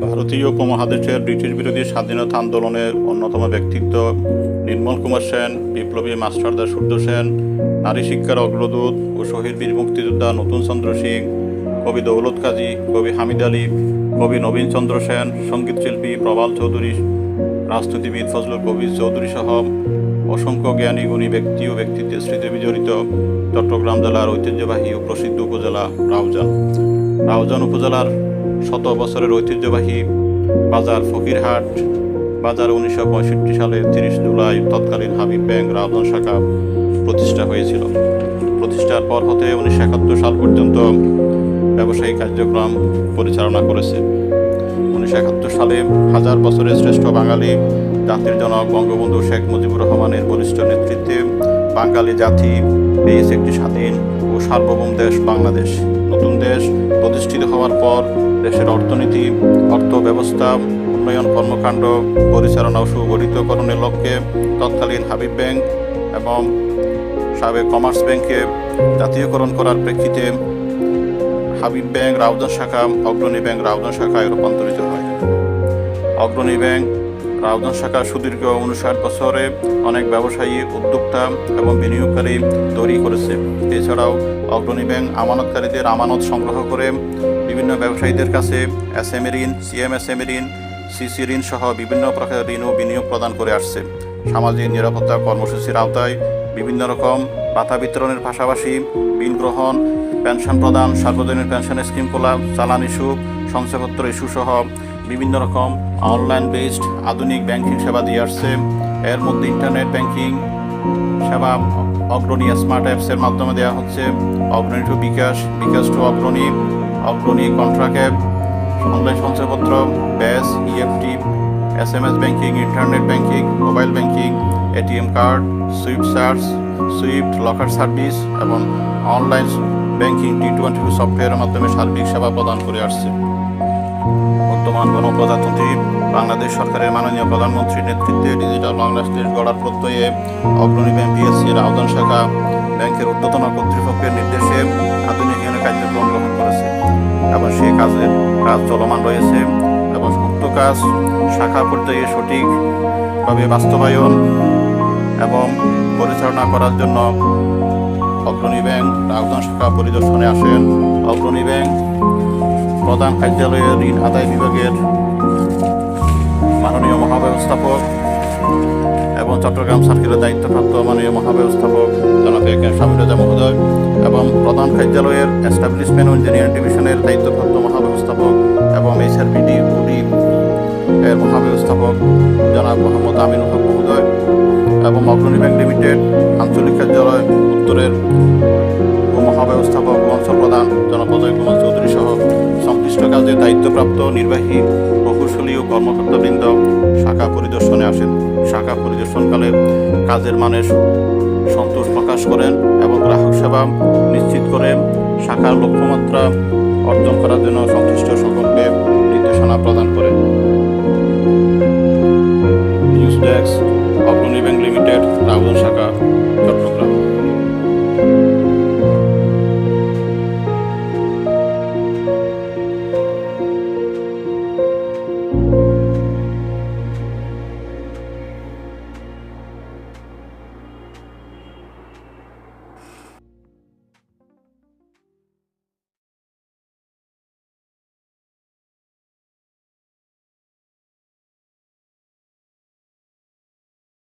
ভারতীয় উপমহাদেশের ব্রিটিশ বিরোধী স্বাধীনতা আন্দোলনের অন্যতম ব্যক্তিত্ব নির্মল কুমার সেন, বিপ্লবী মাস্টারদা সূর্য সেন, নারী শিক্ষার অগ্রদূত ও শহীদ বীর মুক্তিযোদ্ধা নতুন চন্দ্র সিং, কবি দৌলত কাজী, কবি হামিদ আলী, কবি নবীন চন্দ্র সেন, সঙ্গীতশিল্পী প্রবাল চৌধুরী, রাজনীতিবিদ ফজলুল কবির চৌধুরী সহ অসংখ্য জ্ঞানী গুণী ব্যক্তি ও ব্যক্তিত্বের স্মৃতি বিজড়িত চট্টগ্রাম জেলার ঐতিহ্যবাহী ও প্রসিদ্ধ উপজেলা রাউজান। রাউজান উপজেলার শত বছরের ঐতিহ্যবাহী বাজার ফকিরহাট বাজার 1965 সালে 30 জুলাই তৎকালীন হাবিব ব্যাংক রাউজান শাখা প্রতিষ্ঠা হয়েছিল। প্রতিষ্ঠার পর হতে 1971 সাল পর্যন্ত ব্যবসায়িক কার্যক্রম পরিচালনা করেছে। 1971 সালে হাজার বছরের শ্রেষ্ঠ বাঙালি জাতির জনক বঙ্গবন্ধু শেখ মুজিবুর রহমানের বলিষ্ঠ নেতৃত্বে বাঙালি জাতি পেয়েছে একটি স্বাধীন ও সার্বভৌম দেশ বাংলাদেশ। নতুন দেশ প্রতিষ্ঠিত হওয়ার পর দেশের অর্থনীতি, অর্থ ব্যবস্থা, উন্নয়ন কর্মকাণ্ড পরিচালনা ও সুগঠিতকরণের লক্ষ্যে তৎকালীন হাবিব ব্যাংক এবং সাবেক কমার্স ব্যাংকে জাতীয়করণ করার প্রেক্ষিতে হাবিব ব্যাংক রাউজান শাখা অগ্রণী ব্যাংক রাউজান শাখায় রূপান্তরিত হয়। অগ্রণী ব্যাংক রাউজান শাখা সুদীর্ঘ 59 বছরে অনেক ব্যবসায়ী, উদ্যোক্তা এবং বিনিয়োগকারী তৈরি করেছে। এছাড়াও অগ্রণী ব্যাংক আমানতকারীদের আমানত সংগ্রহ করে বিভিন্ন ব্যবসায়ীদের কাছে এসএমই ঋণ, সিএমএসএমই ঋণ, সিসি ঋণ সহ বিভিন্ন প্রকার ঋণ ও বিনিয়োগ প্রদান করে আসছে। সামাজিক নিরাপত্তা কর্মসূচির আওতায় বিভিন্ন রকম ভাতা বিতরণের পাশাপাশি বিল গ্রহণ, পেনশন প্রদান, সার্বজনীন পেনশন স্কিম খোলা, চালান ইস্যু, শংসাপত্র ইস্যু সহ বিভিন্ন রকম অনলাইন বেসড আধুনিক ব্যাংকিং সেবা দিয়ে আসছে। এর মধ্যে ইন্টারনেট ব্যাংকিং সেবা অগ্রণী স্মার্ট অ্যাপসের মাধ্যমে দেওয়া হচ্ছে। অগ্রণী টু বিকাশ, বিকাশ টু অগ্রণী, অগ্রণী কন্ট্রাক্ট অ্যাপ, অনলাইন সঞ্চয়পত্র, ব্যাস, EFT, SMS banking, internet banking, mobile banking, ATM card, Swift locker service এবং অনলাইন ব্যাংকিং T22 সফটওয়্যারের মাধ্যমে সার্বিক সেবা প্রদান করে আসছে। বর্তমান গণপ্রজাতন্ত্রী বাংলাদেশ সরকারের মাননীয় প্রধানমন্ত্রীর নেতৃত্বে ডিজিটাল বাংলাদেশ দেশ গড়ার প্রত্যয়ে অগ্রণী ব্যাংক পিএসসি রাউজান শাখা ব্যাংকের ঊর্ধ্বতন কর্তৃপক্ষের নির্দেশে আধুনিকায়নের কার্যক্রম গ্রহণ করেছে এবং সেই কাজ চলমান রয়েছে এবং উক্ত কাজ শাখা পর্যায়ে সঠিকভাবে বাস্তবায়ন এবং পরিচালনা করার জন্য অগ্রণী ব্যাংক রাউজান শাখা পরিদর্শনে আসেন অগ্রণী ব্যাংক প্রধান কার্যালয়ের ঋণ আদায় বিভাগের মাননীয় মহাব্যবস্থাপক এবং চট্টগ্রাম সার্কেলের দায়িত্বপ্রাপ্ত মাননীয় মহাব্যবস্থাপক জনাব শামিল রেজা মহোদয় এবং প্রধান কার্যালয়ের এস্টাবলিশমেন্ট ইঞ্জিনিয়ারিং ডিভিশনের দায়িত্বপ্রাপ্ত মহাব্যবস্থাপক এবং HRBD UD এর মহাব্যবস্থাপক জনাব মোহাম্মদ আমিনুল হক মহোদয় এবং অগ্রণী ব্যাংক লিমিটেড আঞ্চলিক কার্যালয় উত্তরের মহাব্যবস্থাপক ও অঞ্চল প্রধান জনাব অজয় কুমার চৌধুরী সহ সংশ্লিষ্ট কাজে দায়িত্বপ্রাপ্ত নির্বাহী প্রকৌশলী ও কর্মকর্তাবৃন্দ শাখা পরিদর্শনে আসেন। শাখা পরিদর্শনকালে কাজের মানের সন্তোষ প্রকাশ করেন এবং গ্রাহক সেবা নিশ্চিত করে শাখার লক্ষ্যমাত্রা অর্জন করার জন্য সংশ্লিষ্ট সকলকে নির্দেশনা প্রদান করেন। নিউজ ডেস্ক, অগ্রণী ব্যাংক লিমিটেড, রাউজান শাখা, চট্টগ্রাম।